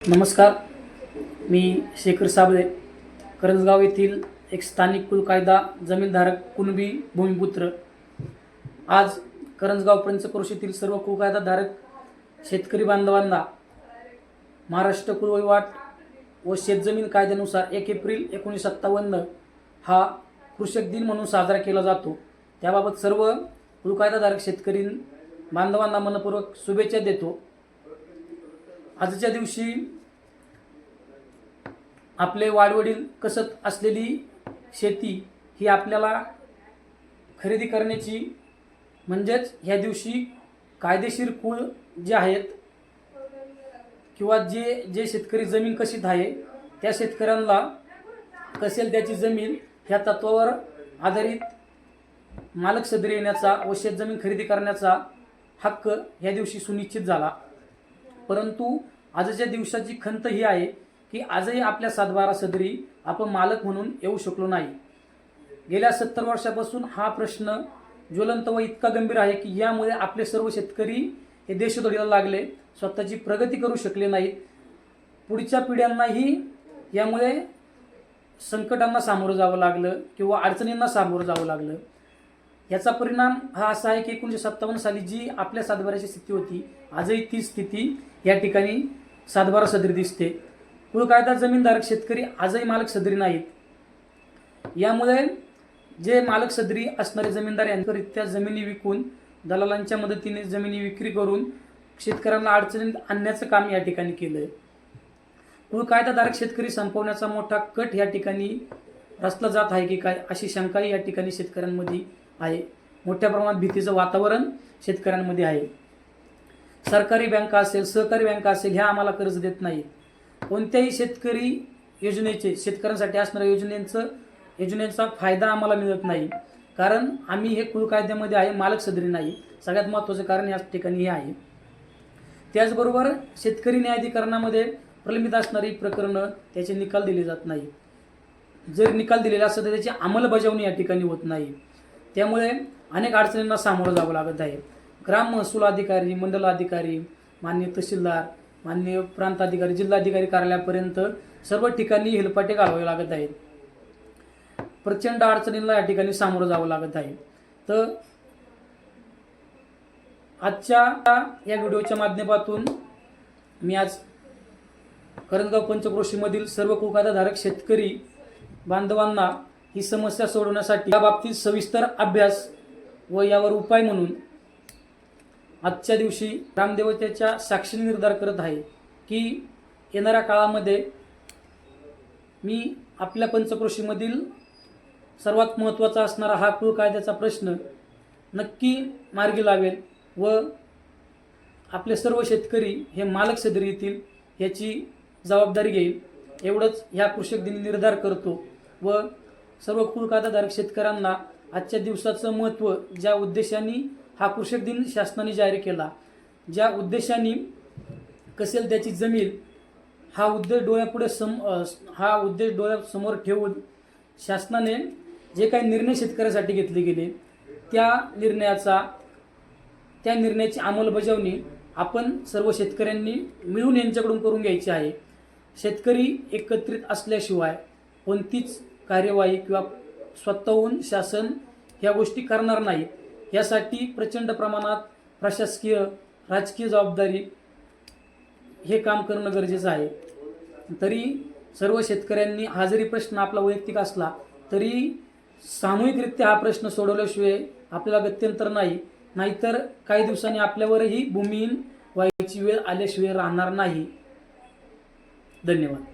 नमस्कार, मी शेखर साबळे, करंजगाव येथील एक स्थानिक कुल कायदा जमीनधारक कुणबी भूमिपुत्र। आज करंजगाव पंचक्रोशीतील सर्व कुल कायदाधारक शेतकरी बांधवांना महाराष्ट्र कुल वहिवाट व शेतजमीन कायद्यानुसार 1 एप्रिल 1957 हा कृषक दिन म्हणून साजरा केला जातो। त्याबाबत सर्व कुल कायदाधारक शेतकरी बांधवांना मनपूर्वक शुभेच्छा देतो। आजच्या दिवशी आपले वाडवडील कसत असलेली शेती ही आपल्याला खरेदी करण्याची, म्हणजेच ह्या दिवशी कायदेशीर कुळ जे आहेत किंवा जे शेतकरी जमीन कशीत आहे त्या शेतकऱ्यांना कसेल त्याची जमीन ह्या तत्वावर आधारित मालक सदरी येण्याचा व शेतजमीन खरेदी करण्याचा हक्क ह्या दिवशी सुनिश्चित झाला। परंतु आजच्या दिवसाची खंत ही आहे की आजही आपल्या 7/12 सदरी आपण मालक म्हणून येऊ शकलो नाही। गेल्या 70 वर्षापासून हा प्रश्न ज्वलंत व इतका गंभीर आहे की यामुळे आपले सर्व शेतकरी हे देशोधडीला लागले, स्वतःची प्रगती करू शकले नाहीत। पुढच्या पिढ्यांनाही यामुळे संकटांना सामोरं जावं लागलं किंवा अडचणींना सामोरं जावं लागलं। याचा परिणाम हा असा आहे की 1957 साली जी आपल्या 7/12ची स्थिती होती, आजही ती स्थिती या ठिकाणी 7/12 सदरी दिसते। कुल कायदा जमीनधारक शेतकरी आजही मालक सदरी नाहीत। यामुळे जे मालक सदरी असणारे जमीनदार यांच्यारित्या जमिनी विकून दलालांच्या मदतीने जमिनी विक्री करून शेतकऱ्यांना अडचणीत आणण्याचं काम या ठिकाणी केलंय। कुल कायदाधारक शेतकरी संपवण्याचा मोठा कट या ठिकाणी रचला जात आहे की काय, अशी शंकाही या ठिकाणी शेतकऱ्यांमध्ये आहे। मोठ्या प्रमाणात भीतीचं वातावरण शेतकऱ्यांमध्ये आहे। सरकारी बँका असेल, सहकारी बँका असेल, ह्या आम्हाला कर्ज देत नाहीत। कोणत्याही शेतकरी योजनेचे, शेतकऱ्यांसाठी असणाऱ्या योजनेचा फायदा आम्हाला मिळत नाही, कारण आम्ही हे कुल कायद्यामध्ये आहे, मालक सदरी नाही। सगळ्यात महत्त्वाचं कारण या ठिकाणी हे आहे। त्याचबरोबर शेतकरी न्यायाधिकरणामध्ये प्रलंबित असणारी प्रकरणं त्याचे निकाल दिले जात नाही। जर निकाल दिलेला असता तर त्याची अंमलबजावणी या ठिकाणी होत नाही। त्यामुळे अनेक अडचणींना सामोरं जावं लागत आहे। ग्राम महसूल अधिकारी, मंडल अधिकारी, माननीय तहसीलदार, माननीय प्रांत अधिकारी, जिल्हाधिकारी कार्यालयापर्यंत सर्व ठिकाणी हेलपाटे घालावे लागत आहेत। प्रचंड अडचणींना या ठिकाणी सामोरं जावं लागत आहे। तर आजच्या या व्हिडिओच्या माध्यमातून मी आज करंजगाव पंचक्रोशीमधील सर्व कुल कायदाधारक शेतकरी बांधवांना ही समस्या सोडवण्यासाठी याबाबतीत सविस्तर अभ्यास व यावर उपाय म्हणून आजच्या दिवशी ग्रामदेवतेच्या साक्षीने निर्धार करत आहे की येणाऱ्या काळामध्ये मी आपल्या पंचक्रोशीमधील सर्वात महत्त्वाचा असणारा हा कुल कायद्याचा प्रश्न नक्की मार्गी लावेल व आपले सर्व शेतकरी हे मालक सदरी येतील याची जबाबदारी घेईल, एवढंच ह्या कृषक दिनी निर्धार करतो। व सर्व कुल कायदाधारक शेतकऱ्यांना आजच्या दिवसाचं महत्त्व, ज्या उद्देशाने हा कृषक दिन शासनाने जाहीर केला, ज्या उद्देशाने कसेल त्याची जमीन हा उद्देश डोळ्यासमोर ठेवून शासनाने जे काही निर्णय शेतकऱ्यासाठी घेतले गेले त्या निर्णयाची अंमलबजावणी आपण सर्व शेतकऱ्यांनी मिळून यांच्याकडून करून घ्यायची आहे। शेतकरी एकत्रित असल्याशिवाय कोणतीच कार्यवाही किंवा स्वतःहून शासन ह्या गोष्टी करणार नाही। यासाठी प्रचंड प्रमाणात प्रशासकीय, राजकीय जबाबदारी हे काम करणं गरजेचं आहे। तरी सर्व शेतकऱ्यांनी हा जरी प्रश्न आपला वैयक्तिक असला तरी सामूहिकरित्या हा प्रश्न सोडवल्याशिवाय आपल्याला गत्यंतर नाही, नाहीतर काही दिवसांनी आपल्यावरही भूमिहीन व्हायची वेळ आल्याशिवाय राहणार नाही। धन्यवाद।